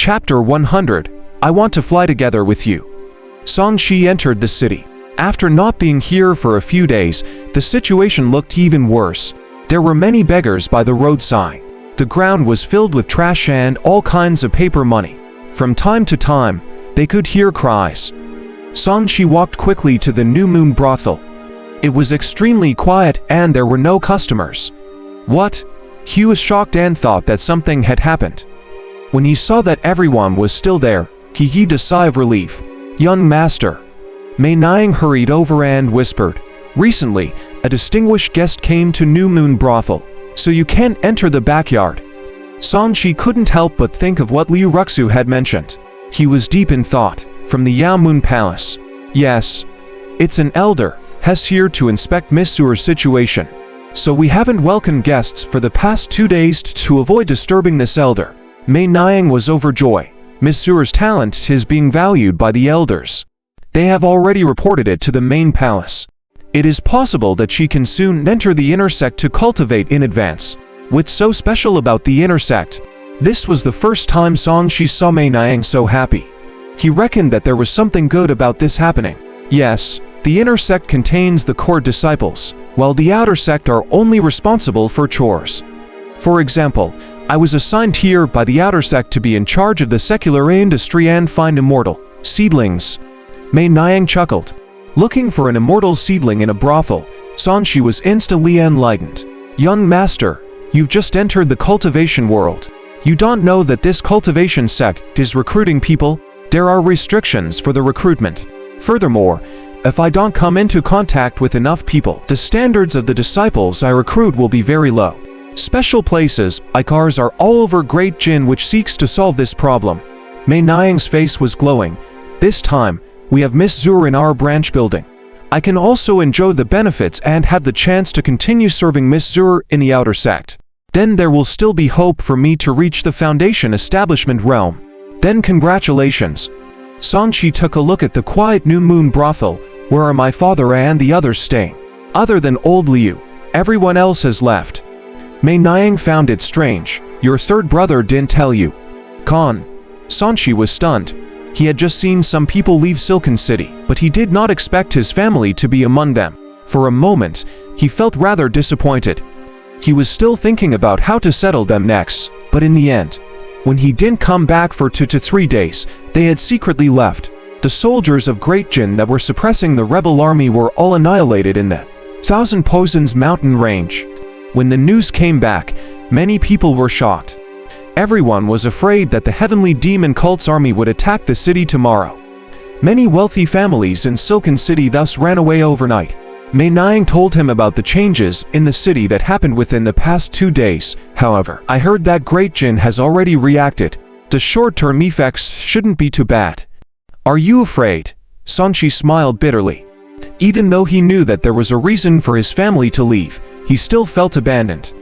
Chapter 100. I want to fly together with you. Songshi entered the city. After not being here for a few days, the situation looked even worse. There were many beggars by the roadside. The ground was filled with trash and all kinds of paper money. From time to time, they could hear cries. Songshi walked quickly to the New Moon brothel. It was extremely quiet and there were no customers. What? He was shocked and thought that something had happened. When he saw that everyone was still there, he heaved a sigh of relief. Young master. Mei Niang hurried over and whispered, "Recently, a distinguished guest came to New Moon brothel, so you can't enter the backyard." Songshi couldn't help but think of what Liu Ruxu had mentioned. He was deep in thought. From the Yao Moon Palace. Yes. It's an elder, has here to inspect Miss Suer's situation. So we haven't welcomed guests for the past 2 days to avoid disturbing this elder. Mei Niang was overjoyed. Miss Suer's talent is being valued by the elders. They have already reported it to the main palace. It is possible that she can soon enter the inner sect to cultivate in advance. What's so special about the inner sect? This was the first time Songshi saw Mei Niang so happy. He reckoned that there was something good about this happening. Yes, the inner sect contains the core disciples, while the outer sect are only responsible for chores. For example, I was assigned here by the outer sect to be in charge of the secular industry and find immortal seedlings. Mei Niang chuckled. Looking for an immortal seedling in a brothel, Songshi was instantly enlightened. Young master, you've just entered the cultivation world. You don't know that this cultivation sect is recruiting people? There are restrictions for the recruitment. Furthermore, if I don't come into contact with enough people, the standards of the disciples I recruit will be very low. Special places, icars are all over Great Jin which seeks to solve this problem. Mei Niang's face was glowing. This time, we have Miss Suer in our branch building. I can also enjoy the benefits and have the chance to continue serving Miss Suer in the outer sect. Then there will still be hope for me to reach the foundation establishment realm. Then congratulations. Songshi took a look at the quiet New Moon brothel, where are my father and the others staying? Other than old Liu, everyone else has left. Mei Niang found it strange. Your third brother didn't tell you. Khan. Songshi was stunned. He had just seen some people leave Silken City, but he did not expect his family to be among them. For a moment, he felt rather disappointed. He was still thinking about how to settle them next, but in the end, when he didn't come back for 2 to 3 days, they had secretly left. The soldiers of Great Jin that were suppressing the rebel army were all annihilated in the Thousand Poisons mountain range. When the news came back, many people were shocked. Everyone was afraid that the heavenly demon cult's army would attack the city tomorrow. Many wealthy families in Silken City thus ran away overnight. Mei Niang told him about the changes in the city that happened within the past 2 days. However, I heard that Great Jin has already reacted. The short-term effects shouldn't be too bad. Are you afraid? Songshi smiled bitterly. Even though he knew that there was a reason for his family to leave, he still felt abandoned.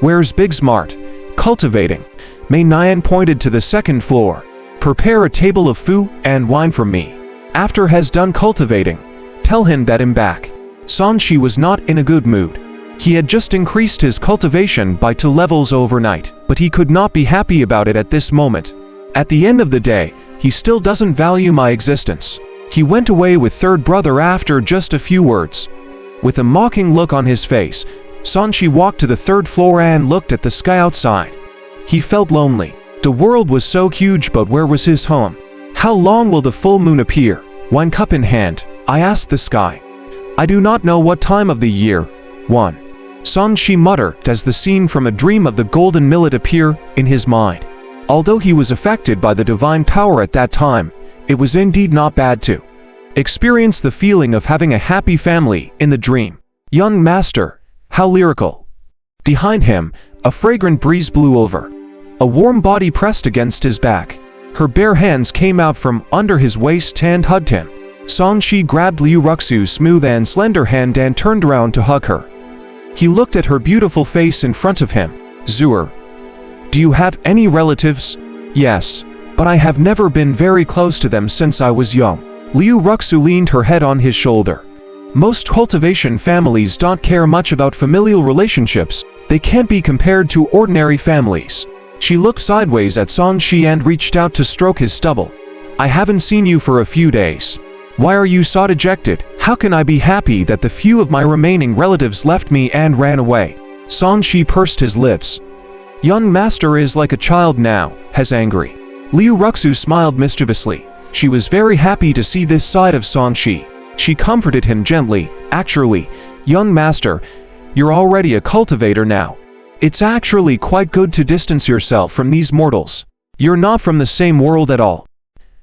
Where's Big Smart? Cultivating. Mei Niang pointed to the second floor. Prepare a table of food and wine for me. After has done cultivating, tell him that I'm back. Songshi was not in a good mood. He had just increased his cultivation by 2 levels overnight, but he could not be happy about it at this moment. At the end of the day, he still doesn't value my existence. He went away with third brother after just a few words. With a mocking look on his face, Songshi walked to the 3rd floor and looked at the sky outside. He felt lonely. The world was so huge, but where was his home? How long will the full moon appear? Wine cup in hand, I asked the sky. I do not know what time of the year. 1. Songshi muttered as the scene from a dream of the golden millet appeared in his mind. Although he was affected by the divine power at that time, it was indeed not bad to experience the feeling of having a happy family in the dream. Young master, how lyrical. Behind him, a fragrant breeze blew over. A warm body pressed against his back. Her bare hands came out from under his waist and hugged him. Songshi grabbed Liu Ruxu's smooth and slender hand and turned around to hug her. He looked at her beautiful face in front of him. Suer, do you have any relatives? Yes, but I have never been very close to them since I was young. Liu Ruxu leaned her head on his shoulder. Most cultivation families don't care much about familial relationships. They can't be compared to ordinary families. She looked sideways at Song Shi and reached out to stroke his stubble. I haven't seen you for a few days. Why are you so dejected? How can I be happy that the few of my remaining relatives left me and ran away? Song Shi pursed his lips. Young master is like a child now, has angry. Liu Ruxu smiled mischievously. She was very happy to see this side of Song Shi. She comforted him gently. Actually, young master, you're already a cultivator now. It's actually quite good to distance yourself from these mortals. You're not from the same world at all.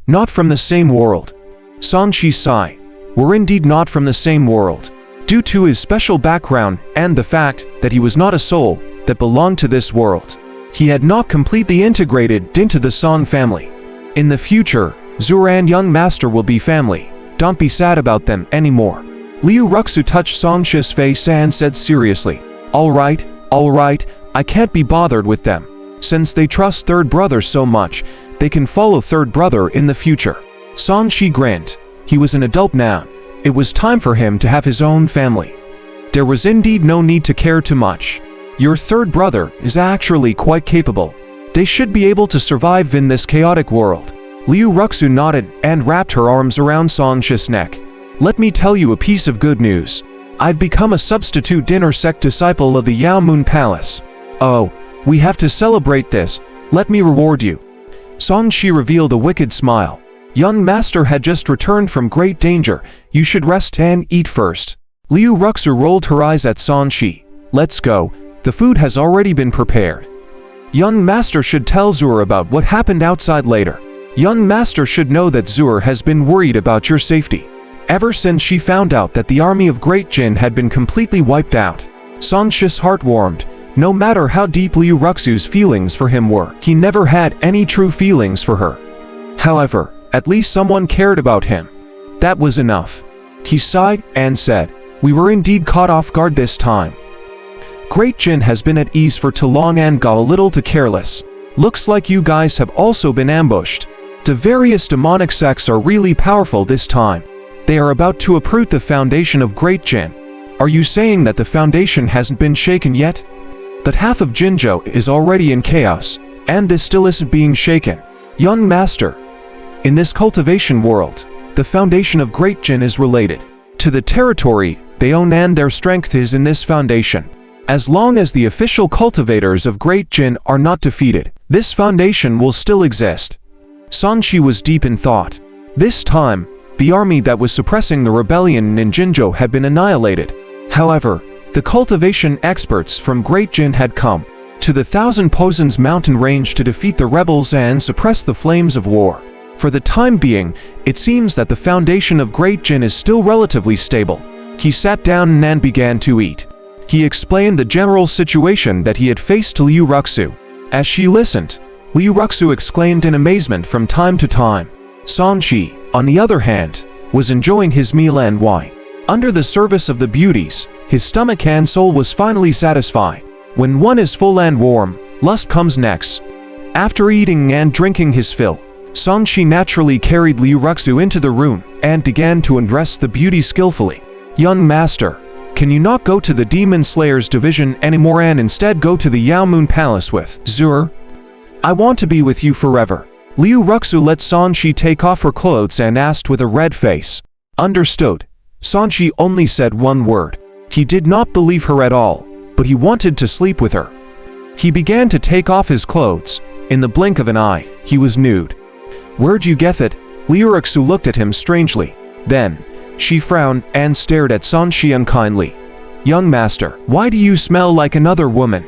Not from the same world. Song Shi sighed. We're indeed not from the same world. Due to his special background and the fact that he was not a soul that belonged to this world, he had not completely integrated into the Song family. In the future, Zura and young master will be family. Don't be sad about them anymore. Liu Ruxu touched Song Shi's face and said seriously, all right, I can't be bothered with them. Since they trust third brother so much, they can follow third brother in the future. Song Shi grinned. He was an adult now. It was time for him to have his own family. There was indeed no need to care too much. Your third brother is actually quite capable. They should be able to survive in this chaotic world. Liu Ruxu nodded and wrapped her arms around Song Shi's neck. Let me tell you a piece of good news. I've become a substitute dinner sect disciple of the Yao Moon Palace. Oh, we have to celebrate this. Let me reward you. Song Shi revealed a wicked smile. Young master had just returned from great danger. You should rest and eat first. Liu Ruxu rolled her eyes at Song Shi. Let's go. The food has already been prepared. Young master should tell Zur about what happened outside later. Young master should know that Zur has been worried about your safety. Ever since she found out that the army of Great Jin had been completely wiped out, Song Shi's heart warmed. No matter how deep Liu Ruxu's feelings for him were, he never had any true feelings for her. However, at least someone cared about him. That was enough. He sighed and said, we were indeed caught off guard this time. Great Jin has been at ease for too long and got a little too careless. Looks like you guys have also been ambushed. The various demonic sects are really powerful this time. They are about to uproot the foundation of Great Jin. Are you saying that the foundation hasn't been shaken yet? But half of Jinzhou is already in chaos, and this still isn't being shaken. Young master, in this cultivation world, the foundation of Great Jin is related to the territory they own, and their strength is in this foundation. As long as the official cultivators of Great Jin are not defeated, this foundation will still exist. Song Shi was deep in thought. This time, the army that was suppressing the rebellion in Jinzhou had been annihilated. However, the cultivation experts from Great Jin had come to the Thousand Poisons mountain range to defeat the rebels and suppress the flames of war. For the time being, it seems that the foundation of Great Jin is still relatively stable. He sat down and began to eat. He explained the general situation that he had faced to Liu Ruxu. As she listened, Liu Ruxu exclaimed in amazement from time to time. Song Shi, on the other hand, was enjoying his meal and wine. Under the service of the beauties, his stomach and soul was finally satisfied. When one is full and warm, lust comes next. After eating and drinking his fill, Song Shi naturally carried Liu Ruxu into the room and began to undress the beauty skillfully. Young master, can you not go to the Demon Slayer's division anymore and instead go to the Yao Moon Palace with Zur? I want to be with you forever. Liu Ruxu let Song Shi take off her clothes and asked with a red face. Understood. Song Shi only said one word. He did not believe her at all, but he wanted to sleep with her. He began to take off his clothes. In the blink of an eye, he was nude. Where'd you get it? Liu Ruxu looked at him strangely. Then, she frowned and stared at Song Shi unkindly. Young master, why do you smell like another woman?